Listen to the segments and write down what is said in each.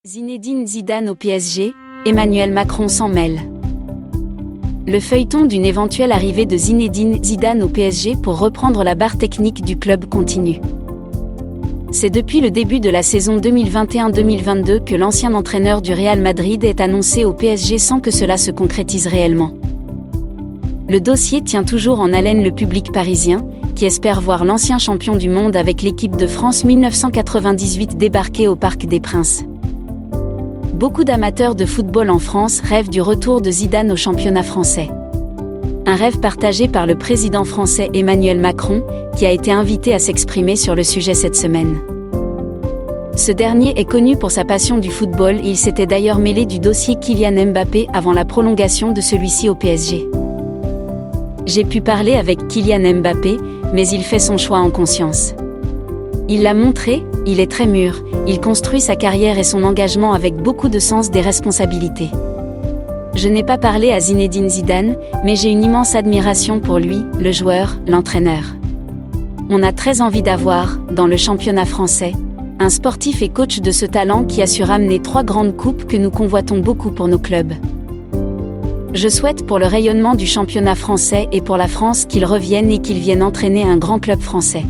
Zinedine Zidane au PSG, Emmanuel Macron s'en mêle. Le feuilleton d'une éventuelle arrivée de Zinedine Zidane au PSG pour reprendre la barre technique du club continue. C'est depuis le début de la saison 2021-2022 que l'ancien entraîneur du Real Madrid est annoncé au PSG sans que cela se concrétise réellement. Le dossier tient toujours en haleine le public parisien, qui espère voir l'ancien champion du monde avec l'équipe de France 1998 débarquer au Parc des Princes. Beaucoup d'amateurs de football en France rêvent du retour de Zidane au championnat français. Un rêve partagé par le président français Emmanuel Macron, qui a été invité à s'exprimer sur le sujet cette semaine. Ce dernier est connu pour sa passion du football et il s'était d'ailleurs mêlé du dossier Kylian Mbappé avant la prolongation de celui-ci au PSG. J'ai pu parler avec Kylian Mbappé, mais il fait son choix en conscience. Il l'a montré, il est très mûr, il construit sa carrière et son engagement avec beaucoup de sens des responsabilités. Je n'ai pas parlé à Zinedine Zidane, mais j'ai une immense admiration pour lui, le joueur, l'entraîneur. On a très envie d'avoir, dans le championnat français, un sportif et coach de ce talent qui a su ramener 3 grandes coupes que nous convoitons beaucoup pour nos clubs. Je souhaite pour le rayonnement du championnat français et pour la France qu'il revienne et qu'il vienne entraîner un grand club français.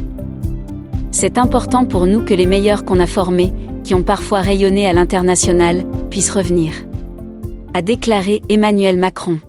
C'est important pour nous que les meilleurs qu'on a formés, qui ont parfois rayonné à l'international, puissent revenir. A déclaré Emmanuel Macron.